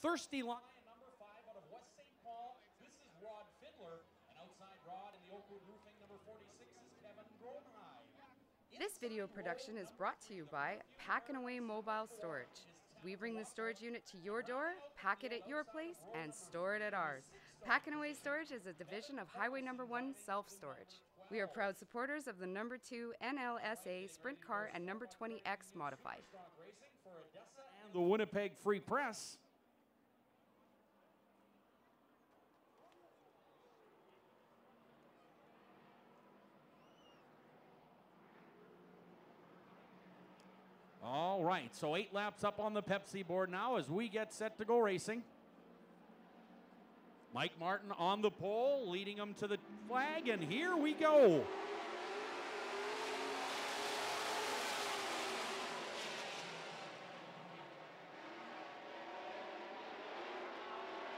thirsty line. Number 5 out of West St. Paul. This is Rod Fiddler. And outside Rod in the Oakwood Roofing, number 46 is Kevin Gronheim. This video production is brought to you by Pack and Away Mobile Storage. We bring the storage unit to your door, pack it at your place, and store it at ours. Pack and Away Storage is a division of Highway Number 1 Self-Storage. We are proud supporters of the number 2 NLSA Sprint Car and number 20X Modified. And the Winnipeg Free Press. All right, so 8 laps up on the Pepsi board now as we get set to go racing. Mike Martin on the pole, leading them to the flag, and here we go.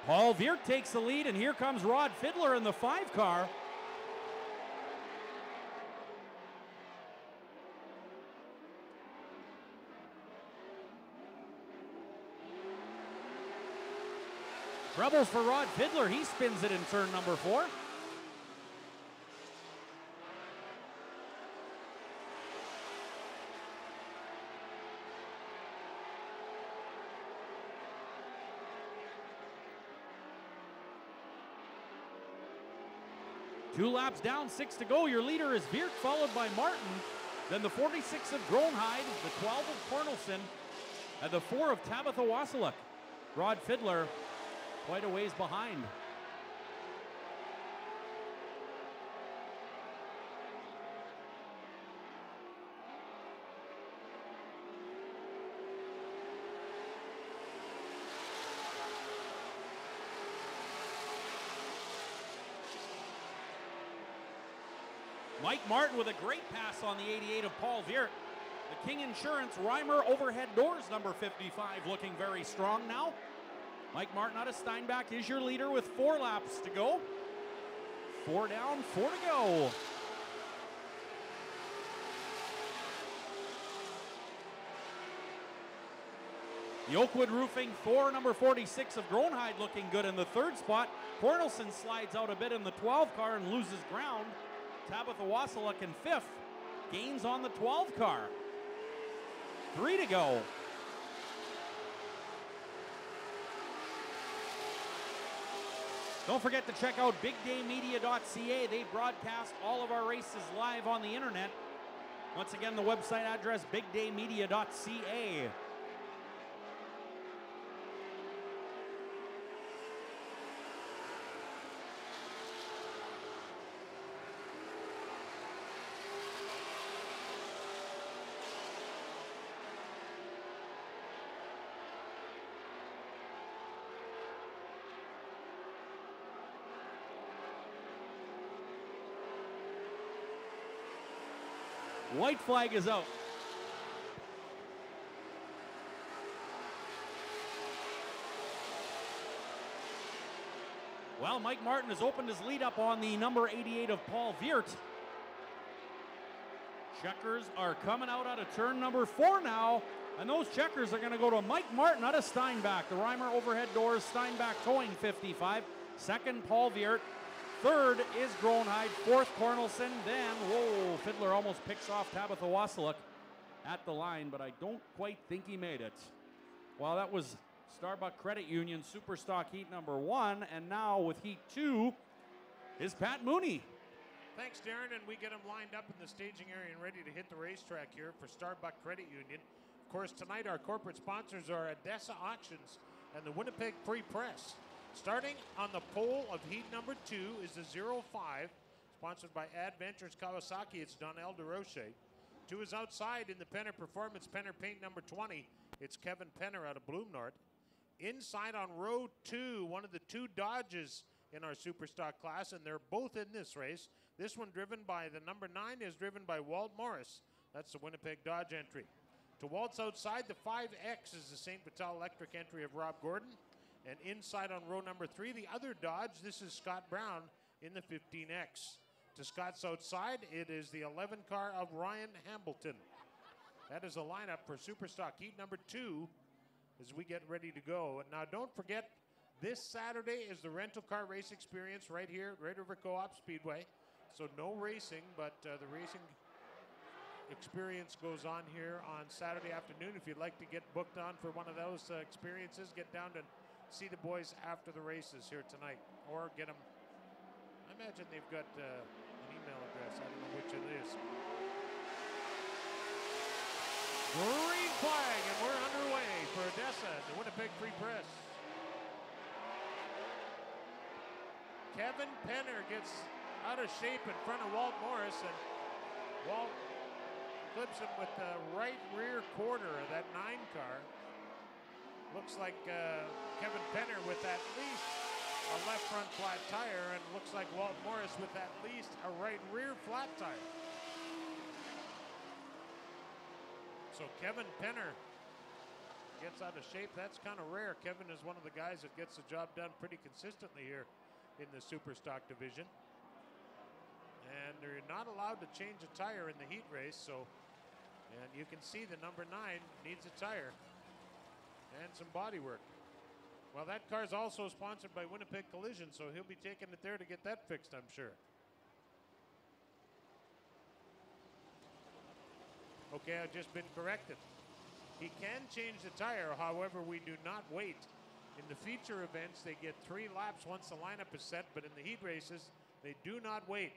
Paul Viert takes the lead, and here comes Rod Fiddler in the 5 car. Troubles for Rod Fiddler. He spins it in turn number 4. Two laps down, 6 to go. Your leader is Viert, followed by Martin. Then the 46 of Gronheim, the 12 of Cornelson, and the 4 of Tabitha Wasiluk. Rod Fiddler quite a ways behind. Mike Martin with a great pass on the 88 of Paul Viert. The King Insurance Reimer overhead doors, number 55, looking very strong now. Mike Martin out of Steinbach is your leader with 4 laps to go. 4 down, 4 to go. The Oakwood Roofing Thor, number 46 of Gronheim, looking good in the 3rd spot. Cornelson slides out a bit in the 12 car and loses ground. Tabitha Wasiluk in 5th, gains on the 12 car. 3 to go. Don't forget to check out bigdaymedia.ca. They broadcast all of our races live on the internet. Once again, the website address, bigdaymedia.ca. White flag is out. Well, Mike Martin has opened his lead up on the number 88 of Paul Viert. Checkers are coming out of turn number 4 now, and those checkers are going to go to Mike Martin out of Steinbach. The Reimer overhead doors, Steinbach towing 55. 2nd, Paul Viert. 3rd is Gronheim, 4th Cornelson, then, whoa, Fiddler almost picks off Tabitha Wasiluk at the line, but I don't quite think he made it. Well, that was Starbuck Credit Union Superstock Heat number 1, and now with Heat 2 is Pat Mooney. Thanks, Darren, and we get him lined up in the staging area and ready to hit the racetrack here for Starbuck Credit Union. Of course, tonight our corporate sponsors are Odessa Auctions and the Winnipeg Free Press. Starting on the pole of heat number 2 is the 05, sponsored by Adventures Kawasaki. It's Donnell DeRoche. 2 is outside in the Penner Performance Penner Paint number 20. It's Kevin Penner out of Bloomnort. Inside on row 2, one of the 2 Dodges in our Superstock class, and they're both in this race. This one driven by the number 9 is driven by Walt Morris. That's the Winnipeg Dodge entry. To Walt's outside, the 5X is the St. Vital Electric entry of Rob Gordon. And inside on row number 3, the other Dodge, this is Scott Brown in the 15X. To Scott's outside, it is the 11 car of Ryan Hambleton. That is a lineup for Superstock Heat number 2 as we get ready to go. And now don't forget, this Saturday is the rental car race experience right here at Red River Co-op Speedway. So no racing, but the racing experience goes on here on Saturday afternoon. If you'd like to get booked on for one of those experiences, get down to see the boys after the races here tonight, or get them. I imagine they've got an email address. I don't know which it is. Green flag, and we're underway for Odessa, the Winnipeg Free Press. Kevin Penner gets out of shape in front of Walt Morris, and Walt clips him with the right rear quarter of that 9 car. Looks like Kevin Penner with at least a left front flat tire, and looks like Walt Morris with at least a right rear flat tire. So Kevin Penner gets out of shape. That's kind of rare. Kevin is one of the guys that gets the job done pretty consistently here in the Super Stock division. And they're not allowed to change a tire in the heat race, so, and you can see the number 9 needs a tire and some body work. Well, that car's also sponsored by Winnipeg Collision, so he'll be taking it there to get that fixed, I'm sure. Okay, I've just been corrected. He can change the tire, however, we do not wait. In the feature events, they get 3 laps once the lineup is set, but in the heat races, they do not wait.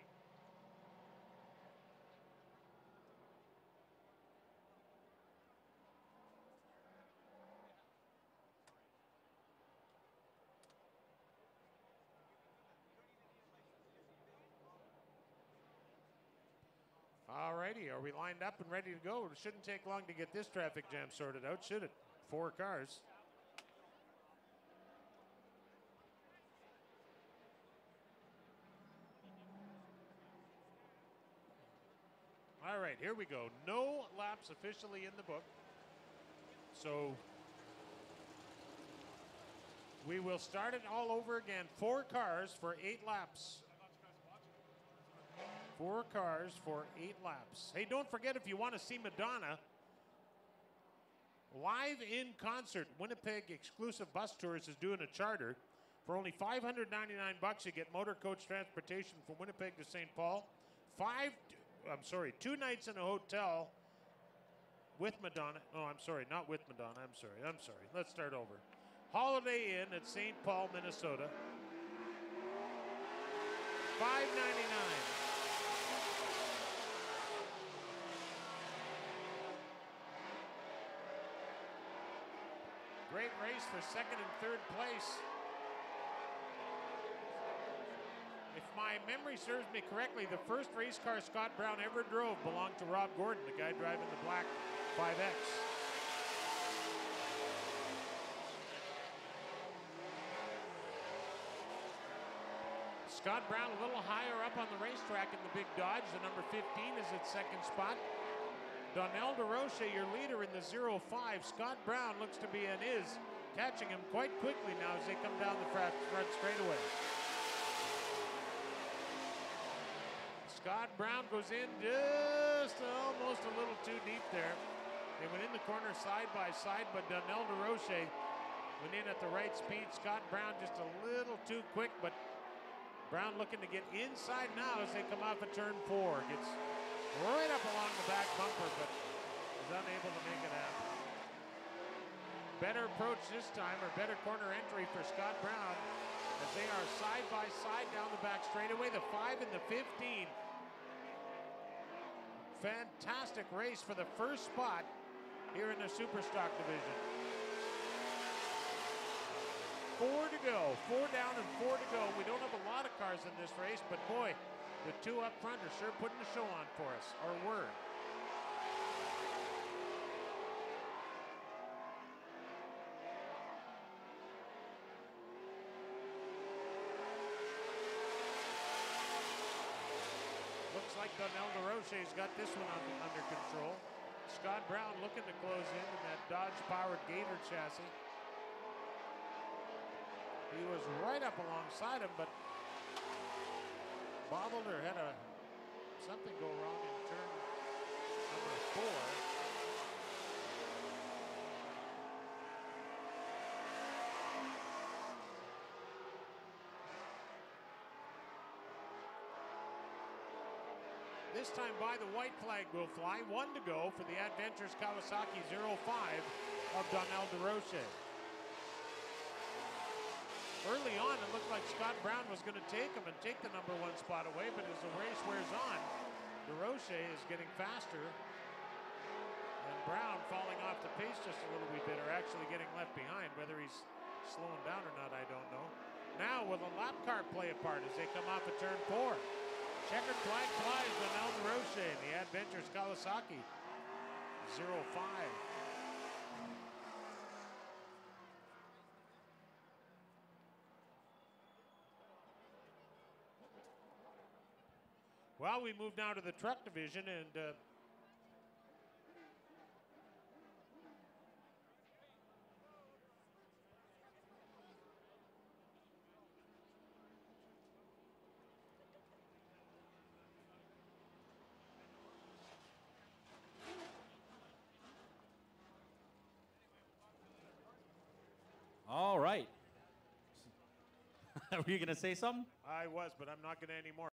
Alrighty, are we lined up and ready to go? It shouldn't take long to get this traffic jam sorted out, should it? 4 cars. All right, here we go. No laps officially in the book. So we will start it all over again. 4 cars for 8 laps. 4 cars for 8 laps. Hey, don't forget, if you want to see Madonna live in concert, Winnipeg Exclusive Bus Tours is doing a charter. For only $599, you get motor coach transportation from Winnipeg to St. Paul. 2 nights in a hotel with Madonna. Oh, I'm sorry, not with Madonna. I'm sorry. Let's start over. Holiday Inn at St. Paul, Minnesota. $599. Great race for 2nd and 3rd place. If my memory serves me correctly, the first race car Scott Brown ever drove belonged to Rob Gordon, the guy driving the black 5X. Scott Brown a little higher up on the racetrack in the big Dodge. The number 15 is at 2nd spot. Donnell DeRoche, your leader in the 05. Scott Brown looks to be and is catching him quite quickly now as they come down the front straightaway. Scott Brown goes in just almost a little too deep there. They went in the corner side by side, but Donnell DeRoche went in at the right speed. Scott Brown just a little too quick, but Brown looking to get inside now as they come off of turn 4. Gets right up along the back bumper, but is unable to make it happen. Better approach this time, or better corner entry for Scott Brown as they are side by side down the back straightaway, the 5 and the 15. Fantastic race for the first spot here in the Superstock division. 4 to go, 4 down and 4 to go. We don't have a lot of cars in this race, but boy, the 2 up front are sure putting the show on for us, or were. Looks like Donnell DeRoche's got this one under control. Scott Brown looking to close in that Dodge-powered Gator chassis. He was right up alongside him, but bobbled or had something go wrong in turn number 4. this time by the white flag will fly. 1 to go for the Adventures Kawasaki 05 of Donnell DeRoche. Early on, it looked like Scott Brown was going to take him and take the number 1 spot away, but as the race wears on, DeRoche is getting faster. And Brown falling off the pace just a little bit, or actually getting left behind. Whether he's slowing down or not, I don't know. Now will the lap car play a part as they come off of turn 4? Checkered flag flies Donnell DeRoche and the Adventures Kawasaki 05. Well, we move now to the truck division, and All right. Were you going to say something? I was, but I'm not going to anymore.